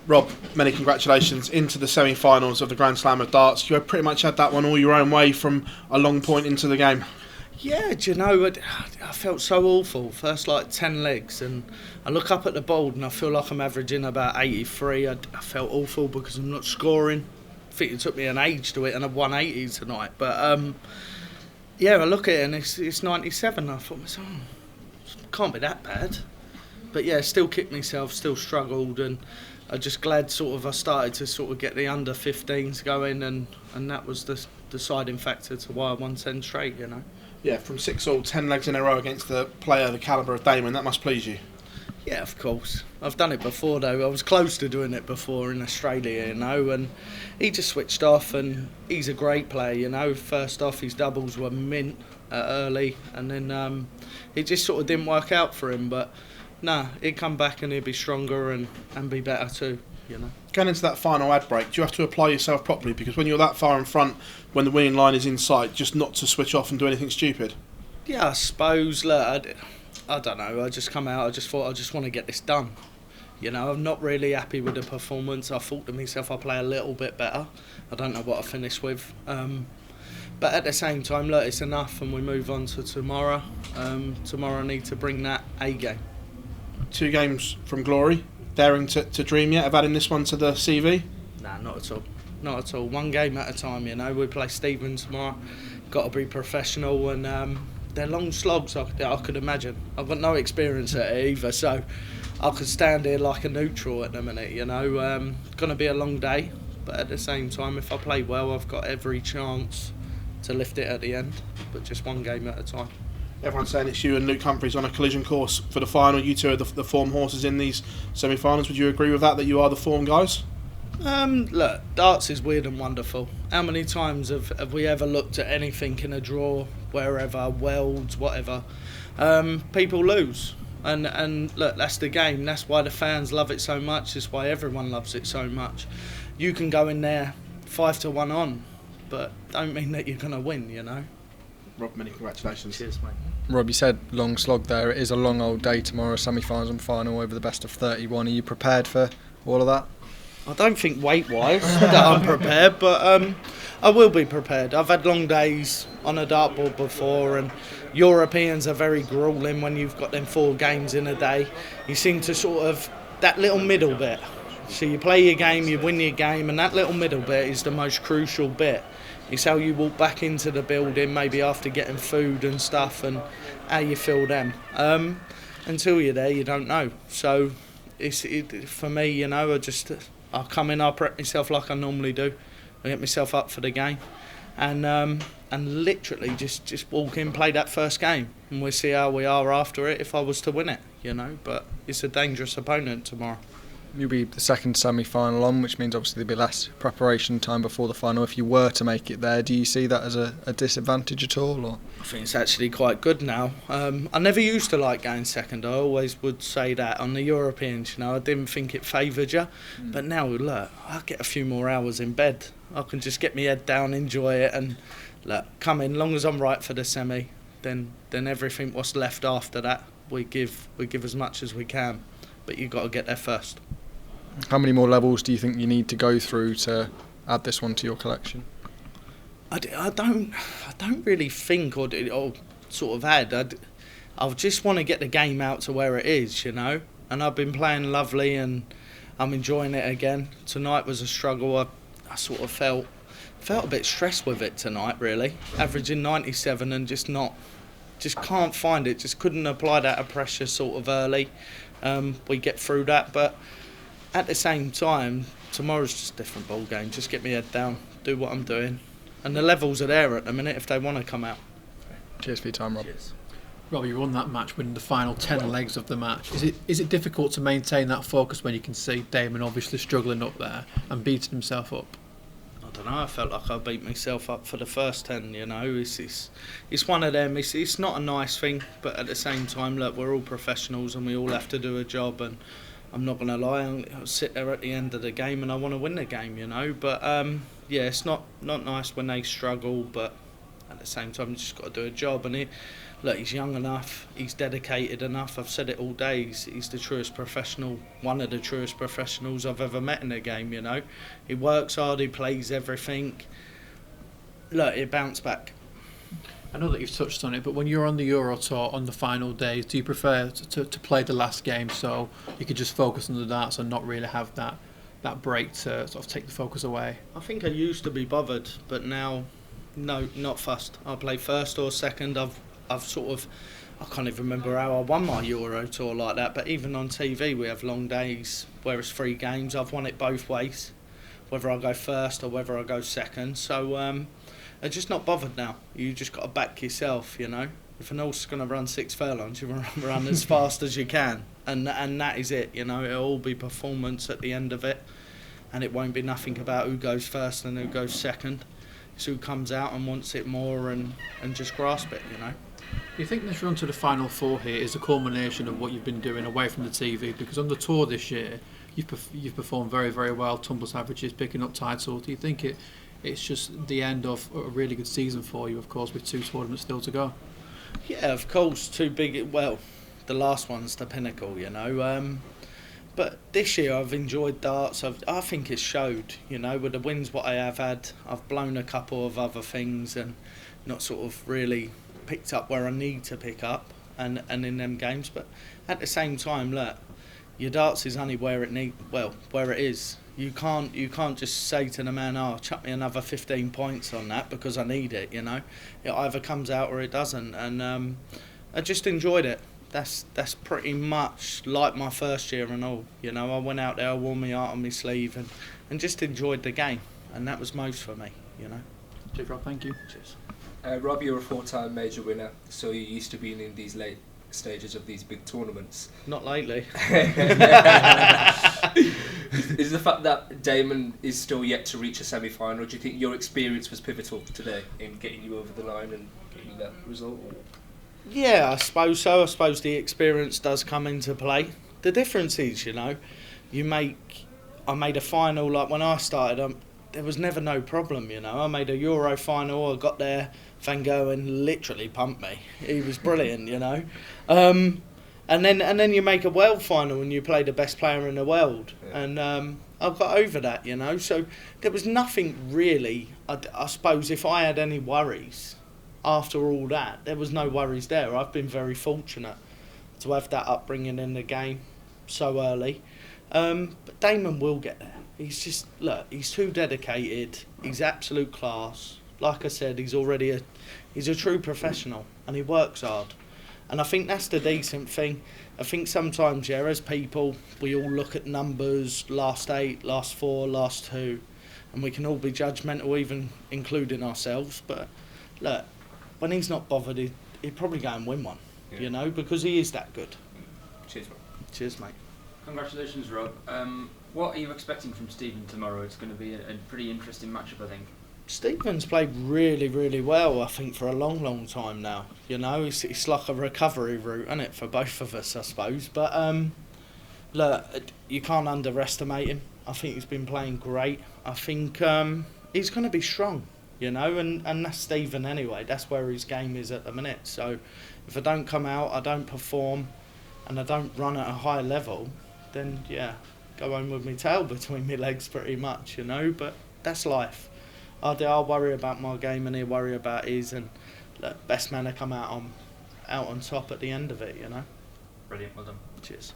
Rob, many congratulations into the semi-finals of the Grand Slam of Darts. You had pretty much had that one all your own way from a long point into the game. Yeah, do you know, I felt so awful. First 10 legs, and I look up at the board and I feel like I'm averaging about 83. I felt awful because I'm not scoring. I think it took me an age to hit and I've won 80 tonight. But yeah, I look at it and it's 97. I thought myself, can't be that bad. But yeah, still kicked myself, still struggled, and I'm just glad I started to get the under 15s going, and that was the deciding factor to why I won 10 straight, you know. Yeah, from 6-all, 10 legs in a row against the player the calibre of Damon, that must please you. Yeah, of course. I've done it before though. I was close to doing it before in Australia, you know, and he just switched off, and he's a great player, you know. First off, his doubles were mint early, and then it just sort of didn't work out for him, but he'd come back and he'd be stronger and be better too, you know. Going into that final ad break, do you have to apply yourself properly? Because when you're that far in front, when the winning line is in sight, just not to switch off and do anything stupid? Yeah, I suppose. Look, I don't know. I just come out, I just thought I just want to get this done. You know, I'm not really happy with the performance. I thought to myself I'll play a little bit better. I don't know what I finished with. But at the same time, look, it's enough and we move on to tomorrow. Tomorrow I need to bring that A game. 2 games from glory, daring to dream yet of adding this one to the CV? Nah, not at all. Not at all. 1 game at a time, you know. We play Stephen tomorrow. Got to be professional, and they're long slogs, I could imagine. I've got no experience at it either, so I could stand here like a neutral at the minute, you know. Going to be a long day, but at the same time, if I play well, I've got every chance to lift it at the end, but just 1 game at a time. Everyone's saying it's you and Luke Humphries on a collision course for the final. You two are the form horses in these semi-finals. Would you agree with that you are the form guys? Look, darts is weird and wonderful. How many times have we ever looked at anything in a draw, wherever, worlds, whatever? People lose. And look, that's the game. That's why the fans love it so much. It's why everyone loves it so much. You can go in there 5-1 on, but don't mean that you're going to win, you know. Rob, many congratulations. Cheers, mate. Rob, you said long slog there. It is a long old day tomorrow, semi-finals and final over the best of 31. Are you prepared for all of that? I don't think weight-wise that I'm prepared, but I will be prepared. I've had long days on a dartboard before, and Europeans are very gruelling when you've got them 4 games in a day. You seem to that little middle bit. So you play your game, you win your game, and that little middle bit is the most crucial bit. It's how you walk back into the building, maybe after getting food and stuff, and how you feel then. Until you're there, you don't know. So for me, you know, I'll come in, I'll prep myself like I normally do. I get myself up for the game, and literally just walk in, play that first game, and we'll see how we are after it if I was to win it, you know. But it's a dangerous opponent tomorrow. You'll be the second semi-final on, which means obviously there'll be less preparation time before the final. If you were to make it there, do you see that as a disadvantage at all? Or? I think it's actually quite good now. I never used to like going second. I always would say that on the Europeans, you know, I didn't think it favoured you. But now, look, I'll get a few more hours in bed. I can just get my head down, enjoy it, and look, come in. Long as I'm right for the semi, then everything what's left after that, we give as much as we can. But you've got to get there first. How many more levels do you think you need to go through to add this one to your collection? I don't really think or sort of add. I just want to get the game out to where it is, you know. And I've been playing lovely and I'm enjoying it again. Tonight was a struggle. I sort of felt a bit stressed with it tonight, really. Averaging 97 and just can't find it. Just couldn't apply that pressure sort of early. We get through that, but at the same time, tomorrow's just a different ball game. Just get my head down, do what I'm doing, and the levels are there at the minute if they want to come out. Cheers for your time, Rob. Cheers. Rob, you won that match, winning the final 10 legs of the match. Is it difficult to maintain that focus when you can see Damon obviously struggling up there and beating himself up? I don't know. I felt like I beat myself up for the first 10. You know, it's one of them. It's not a nice thing, but at the same time, look, we're all professionals and we all have to do a job. And I'm not going to lie, I'll sit there at the end of the game and I want to win the game, you know. But yeah, it's not nice when they struggle, but at the same time, you just got to do a job. And he's young enough, he's dedicated enough. I've said it all day. He's the truest professional, one of the truest professionals I've ever met in a game. You know, he works hard, he plays everything. Look, he bounced back. I know that you've touched on it, but when you're on the Euro Tour on the final days, do you prefer to play the last game so you could just focus on the darts and not really have that break to sort of take the focus away? I think I used to be bothered, but now, no, not fussed. I play first or second. I've sort of, I can't even remember how I won my Euro Tour like that, but even on TV we have long days where it's 3 games. I've won it both ways, whether I go first or whether I go second. So I'm just not bothered now. You just got to back yourself, you know. If an horse is going to run 6 furlongs, you run as fast as you can, and that is it, you know. It'll all be performance at the end of it, and it won't be nothing about who goes first and who goes second. It's who comes out and wants it more and just grasp it, you know. Do you think this run to the Final Four here is a culmination of what you've been doing away from the TV? Because on the tour this year, you've performed very, very well, tumbles averages, picking up titles. Do you think it's just the end of a really good season for you, of course, with 2 tournaments still to go? Yeah, of course, 2 big. Well, the last one's the pinnacle, you know. But this year I've enjoyed darts. I think it's showed, you know, with the wins what I have had. I've blown a couple of other things and not sort of really picked up where I need to pick up and in them games. But at the same time, look, your darts is only where it is. You can't just say to the man, chuck me another 15 points on that because I need it, you know. It either comes out or it doesn't, and I just enjoyed it. That's pretty much like my first year and all, you know. I went out there, I wore my heart on my sleeve and just enjoyed the game, and that was most for me, you know. Cheers, Rob, thank you. Cheers. Rob, you're a 4-time major winner, so you're used to being in these late stages of these big tournaments. Not lately. Is the fact that Damon is still yet to reach a semi-final, do you think your experience was pivotal today in getting you over the line and getting that result? Yeah, I suppose so. I suppose the experience does come into play. The difference is, you know, I made a final, like when I started, there was never no problem, you know. I made a Euro final, I got there, Van Gogh literally pumped me. He was brilliant, you know. And then you make a world final and you play the best player in the world. Yeah. And I've got over that, you know. So there was nothing really, I suppose, if I had any worries after all that, there was no worries there. I've been very fortunate to have that upbringing in the game so early. But Damon will get there. He's just, look, he's too dedicated. He's absolute class. Like I said, he's a true professional and he works hard. And I think that's the decent thing. I think sometimes, as people, we all look at numbers, last 8, last 4, last 2, and we can all be judgmental, even including ourselves. But look, when he's not bothered, he'd probably go and win one, you know, because he is that good. Cheers, mate. Cheers, mate. Congratulations, Rob. What are you expecting from Stephen tomorrow? It's going to be a pretty interesting matchup, I think. Stephen's played really, really well, I think, for a long, long time now. You know, it's like a recovery route, isn't it, for both of us, I suppose. But look, you can't underestimate him. I think he's been playing great. I think he's going to be strong, you know, and that's Stephen anyway. That's where his game is at the minute. So if I don't come out, I don't perform, and I don't run at a high level, then, go home with my tail between my legs pretty much, you know. But that's life. I'll worry about my game and he'll worry about his, and look, best man to come out on top at the end of it, you know. Brilliant, well done. Cheers.